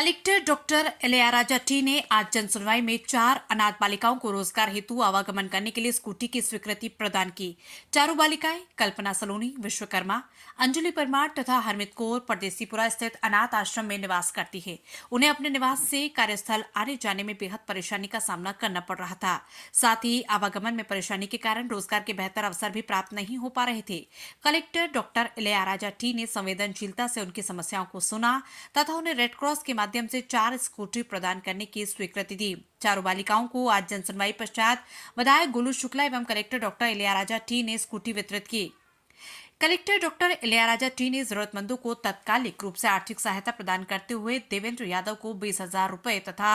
Collector doctor Ilaiyaraaja T ने आज जनसुनवाई में 4 अनाथ बालिकाओं को रोजगार हेतु आवागमन करने के लिए स्कूटी की स्वीकृति प्रदान की। चारों बालिकाएं कल्पना सलोनी, विश्वकर्मा, अंजलि परमार तथा हरमित कौर परदेसीपुरा स्थित अनाथ आश्रम में निवास करती है। उन्हें अपने निवास से कार्यस्थल आने जाने में बेहद परेशानी का सामना करना पड़ रहा था। साथ ही आवागमन में परेशानी के कारण रोजगार के बेहतर अवसर भी प्राप्त नहीं हो पा रहे थे। कलेक्टर डॉक्टर इलैयाराजा टी ने संवेदनशीलता से उनकी समस्याओं को सुना तथा उन्हें रेड क्रॉस के माध्यम से 4 स्कूटी प्रदान करने की स्वीकृति दी। चारों बालिकाओं को आज जनसुनवाई पश्चात विधायक गोलू शुक्ला एवं कलेक्टर डॉक्टर इलैयाराजा टी ने स्कूटी वितरित की। कलेक्टर डॉक्टर इलैयाराजा टी ने जरूरतमंदों को तत्कालिक रूप से आर्थिक सहायता प्रदान करते हुए देवेंद्र यादव को 20,000 रुपए तथा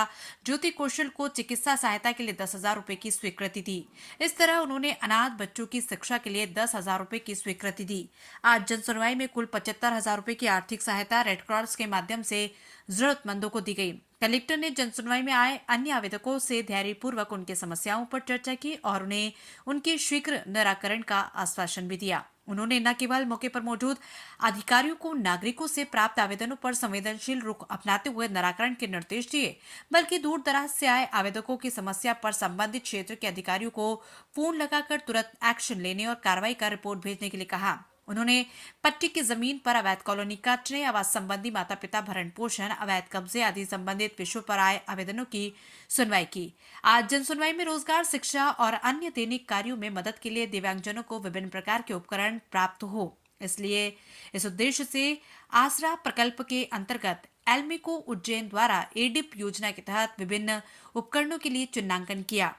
ज्योति कौशल को चिकित्सा सहायता के लिए 10,000 रुपए की स्वीकृति दी। इस तरह उन्होंने अनाथ बच्चों की शिक्षा के लिए 10,000 रुपए की स्वीकृति दी। आज जनसुनवाई में कुल 75,000 रुपए की आर्थिक सहायता रेड क्रॉस के माध्यम से जरूरतमंदों को दी गई। कलेक्टर ने जनसुनवाई में आए अन्य आवेदकों से धैर्यपूर्वक उनकी समस्याओं पर चर्चा की और उन्हें उनके शीघ्र निराकरण का आश्वासन भी दिया। उन्होंने न केवल मौके पर मौजूद अधिकारियों को नागरिकों से प्राप्त आवेदनों पर संवेदनशील रुख अपनाते हुए निराकरण के निर्देश दिए, बल्कि दूर दराज से आए आवेदकों की समस्या पर संबंधित क्षेत्र के अधिकारियों को फोन लगाकर तुरंत एक्शन लेने और कार्रवाई कर रिपोर्ट भेजने के लिए कहा। उन्होंने पट्टी की जमीन पर अवैध कॉलोनी काटने, आवास संबंधी माता पिता भरण पोषण, अवैध कब्जे आदि संबंधित विषयों पर आए आवेदनों की सुनवाई की। आज जनसुनवाई में रोजगार, शिक्षा और अन्य दैनिक कार्यों में मदद के लिए दिव्यांगजनों को विभिन्न प्रकार के उपकरण प्राप्त हो, इसलिए इस उद्देश्य से आसरा प्रकल्प के अंतर्गत एल्मिको उज्जैन द्वारा एडिप योजना के तहत विभिन्न उपकरणों के लिए चिन्हांकन किया।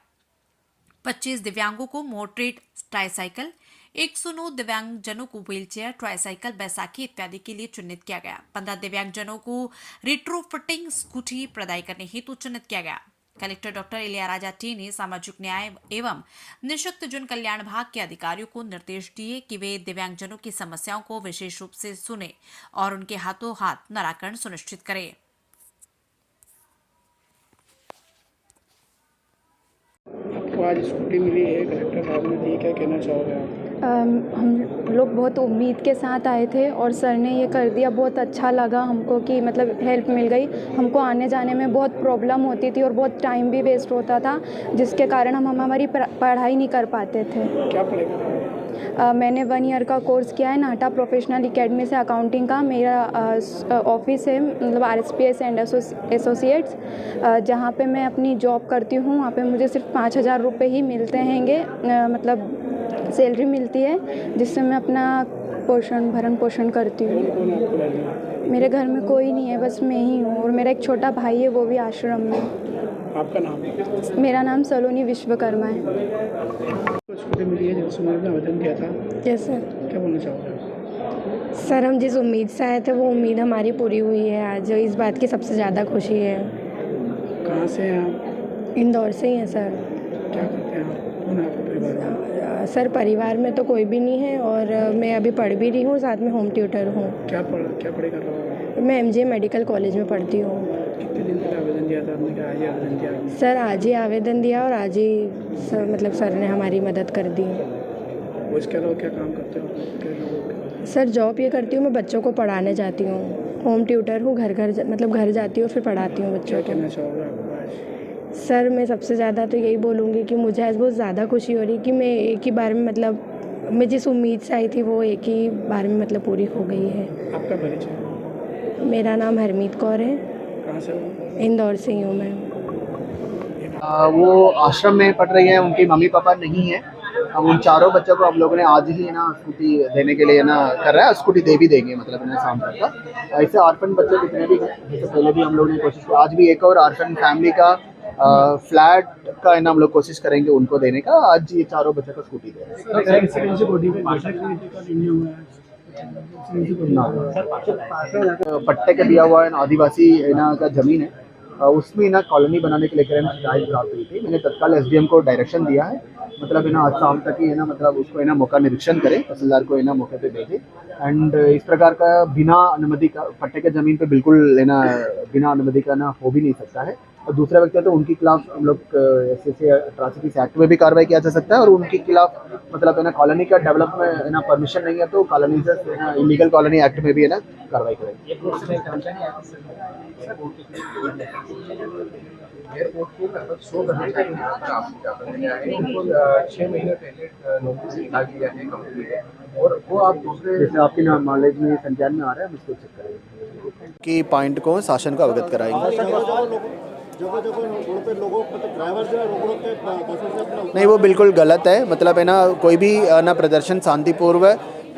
25 दिव्यांगों को मोटरेट ट्राईसाइकिल, 109 दिव्यांगजनों को व्हीलचेयर, ट्राईसाइकिल, बैसाखी इत्यादि के लिए चिन्हित किया गया। 15 दिव्यांगजनों को रिट्रोफिटिंग स्कूटी प्रदान करने हेतु चिन्हित किया गया। कलेक्टर डॉक्टर इलैयाराजा टी ने सामाजिक न्याय एवं निःशक्त जन कल्याण विभाग के अधिकारियों को निर्देश दिए कि वे दिव्यांगजनों की समस्याओं को विशेष रूप से सुने और उनके हाथों हाथ निराकरण सुनिश्चित करें। आपको आज स्कूटी मिली है, कलेक्टर साहब ने दी, क्या कहना चाहोगे आप? हम लोग बहुत उम्मीद के साथ आए थे और सर ने ये कर दिया। बहुत अच्छा लगा हमको कि मतलब हेल्प मिल गई। हमको आने जाने में बहुत प्रॉब्लम होती थी और बहुत टाइम भी वेस्ट होता था, जिसके कारण हम हमारी पढ़ाई नहीं कर पाते थे। क्या पढ़ेगा? मैंने 1 ईयर का कोर्स किया है नाटा प्रोफेशनल एकेडमी से अकाउंटिंग का। मेरा ऑफिस है मतलब RSPS एंड एसोसिएट्स, जहाँ पे मैं अपनी जॉब करती हूँ। वहाँ पे मुझे सिर्फ 5,000 रुपये ही मिलते हैंगे, मतलब सैलरी मिलती है, जिससे मैं अपना भरण पोषण करती हूँ। कौन आपको घर में? मेरे घर में कोई नहीं है, बस मैं ही हूँ और मेरा एक छोटा भाई है, वो भी आश्रम में। आपका नाम? मेरा नाम सलोनी विश्वकर्मा है। स्कूटी मिली है, जनसुनवाई में आवेदन किया था। Yes sir. क्या बोलना चाहोगे? सर, हम जिस उम्मीद से आए थे वो उम्मीद हमारी पूरी हुई है। आज इस बात की सबसे ज़्यादा खुशी है। कहाँ से हैं आप? इंदौर से ही हैं सर। क्या करते हैं आप? कौन है आपके परिवार में? सर, परिवार में तो कोई भी नहीं है और मैं अभी पढ़ भी रही हूँ, साथ में होम ट्यूटर हूँ। क्या पढ़ाई कर रहे हो? मैं MJ मेडिकल कॉलेज में पढ़ती हूँ। कितने दिन पहले आवेदन दिया था आपने? क्या आज ही आवेदन दिया आपने? सर, आज ही आवेदन दिया और आज ही सर ने हमारी मदद कर दी। वो इसके अलावा क्या काम करते हो? क्या लोग? सर, जॉब ये करती हूँ, मैं बच्चों को पढ़ाने जाती हूँ। होम ट्यूटर हूँ, घर जाती हूँ, फिर पढ़ाती हूँ बच्चों क्या को। कहना चाहोगे आप आज? सर, मैं सबसे ज़्यादा तो यही बोलूँगी कि मुझे आज बहुत ज़्यादा खुशी हो रही कि मैं एक ही बार में मतलब मैं जिस उम्मीद से आई थी वो एक ही बार में मतलब पूरी हो गई है। आपका परिचय? मेरा नाम हरमीत कौर है। कहाँ से हो? इंदौर से ही हूँ मैं। वो आश्रम में पढ़ रही हैं, उनके मम्मी पापा नहीं हैं। अब उन चारों बच्चों को हम लोगों ने आज ही ना स्कूटी देने के लिए ना कर रहा है। स्कूटी दे भी देंगे मतलब इन्हें शाम तक का। ऐसे ऑर्फन बच्चे जितने भी हैं, जैसे पहले भी हम लोग ने कोशिश की, आज भी एक और ऑर्फन फैमिली का फ्लैट का ना हम लोग कोशिश करेंगे उनको देने का। आज ये चारों बच्चों को स्कूटी दे रहे हैं। पट्टे के दिया हुआ है आदिवासी ना का जमीन है, उसमें ना कॉलोनी बनाने के लेकर शिकायत प्राप्त हुई थी। मैंने तत्काल SDM को डायरेक्शन दिया है, मतलब आज शाम तक ही मतलब उसको मौका निरीक्षण करें, तहसीलदार को मौके पे भेजे। एंड इस प्रकार का बिना अनुमति का पट्टे के ज़मीन पे बिल्कुल बिना अनुमति का हो भी नहीं सकता है। और दूसरा व्यक्ति है तो उनके खिलाफ हम लोग ऐसे अट्रॉसिटीज एक्ट में भी कार्रवाई किया जा सकता है, और उनके खिलाफ मतलब है ना कॉलोनी का डेवलपमेंट है ना परमिशन नहीं है तो कॉलोनी से इलीगल कॉलोनी एक्ट में भी है ना कार्रवाई करेंगे। एयरपोर्ट को लगभग 100 करने का आपको क्या करने आए उनको 6 महीने पहले नोटिस निकाल दिया है कंपनी ने, और वो आप दूसरे जैसे आपके नॉलेज में संज्ञान में आ रहा है हम इसको चेक करेंगे कि पॉइंट को शासन को अवगत कराएंगे। नहीं, वो बिल्कुल गलत है। मतलब है ना कोई भी ना प्रदर्शन शांतिपूर्व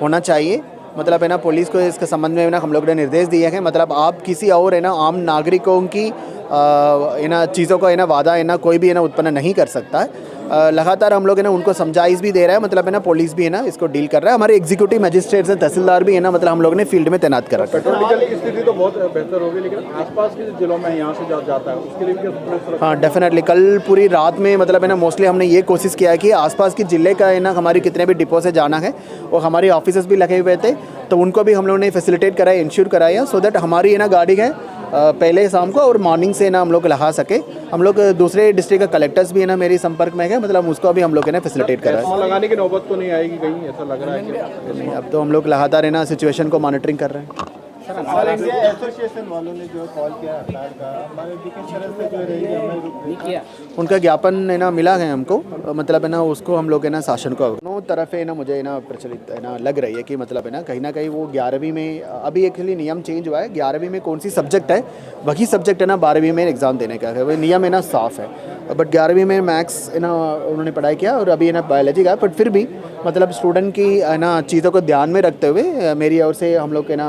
होना चाहिए। मतलब है ना पुलिस को इसके संबंध में ना हम लोग ने निर्देश दिए हैं। मतलब आप किसी और है ना आम नागरिकों की है ना चीज़ों का है ना वादा है ना कोई भी है ना उत्पन्न नहीं कर सकता है। लगातार हम लोग है ना उनको समझाइश भी दे रहा है। मतलब है ना पुलिस भी है ना इसको डील कर रहा है। हमारे एग्जीक्यूटिव मजिस्ट्रेट्स हैं, तहसीलदार भी है ना मतलब हम लोग ने फील्ड में तैनात कर रखा है। पेट्रोल डीजल की स्थिति तो बहुत बेहतर होगी, लेकिन आसपास के जिलों में यहाँ से जाता है उसके लिए भी क्या? हाँ डेफिनेटली, कल पूरी रात में मतलब है ना मोस्टली हमने ये कोशिश किया है कि आसपास के ज़िले का है ना हमारे कितने भी डिपो से जाना है और हमारे ऑफिसर्स भी लगे हुए थे तो उनको भी हम लोगों ने फैसिलिटेट कराया, इंश्योर कराया सो दैट हमारी है ना गाड़ी है पहले शाम को और मॉर्निंग से ना हम लोग लगा सके। हम लोग दूसरे डिस्ट्रिक्ट का कलेक्टर्स भी है ना मेरी संपर्क में है, मतलब उसको भी हम लोग है ना फैसिलिटेट करा है। लगाने की नौबत तो नहीं आएगी कहीं, ऐसा लग रहा है कि नहीं, अब तो हम लोग लगातार है ना सिचुएशन को मॉनिटरिंग कर रहे हैं। एसोसिएशन वालों ने जो कॉल किया हड़ताल का, हमारे किस तरह से जो रहेगी उनका ज्ञापन है ना मिला है हमको, मतलब है ना उसको हम लोग है ना शासन को दोनों तरफ है ना मुझे है ना प्रचलित है ना लग रही है कि मतलब है ना कहीं वो 11वीं में अभी एक्चुअली नियम चेंज हुआ है। 11वीं में कौन सी सब्जेक्ट है वही सब्जेक्ट है ना 12वीं में एग्ज़ाम देने का है, वही नियम है ना साफ़ है। बट 11वीं में मैथ्स है ना उन्होंने पढ़ाई किया और अभी है ना बायोलॉजी का, बट फिर भी मतलब स्टूडेंट की है ना चीज़ों को ध्यान में रखते हुए मेरी ओर से हम लोग है ना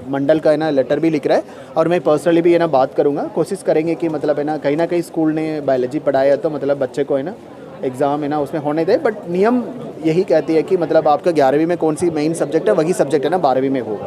मंडल का है ना लेटर भी लिख रहा है और मैं पर्सनली भी है ना बात करूँगा। कोशिश करेंगे कि मतलब है ना कहीं स्कूल ने बायोलॉजी पढ़ाया तो मतलब बच्चे को है ना एग्ज़ाम है ना उसमें होने दे। बट नियम यही कहती है कि मतलब आपका 11वीं में कौन सी मेन सब्जेक्ट है वही सब्जेक्ट है ना 12वीं में होगा।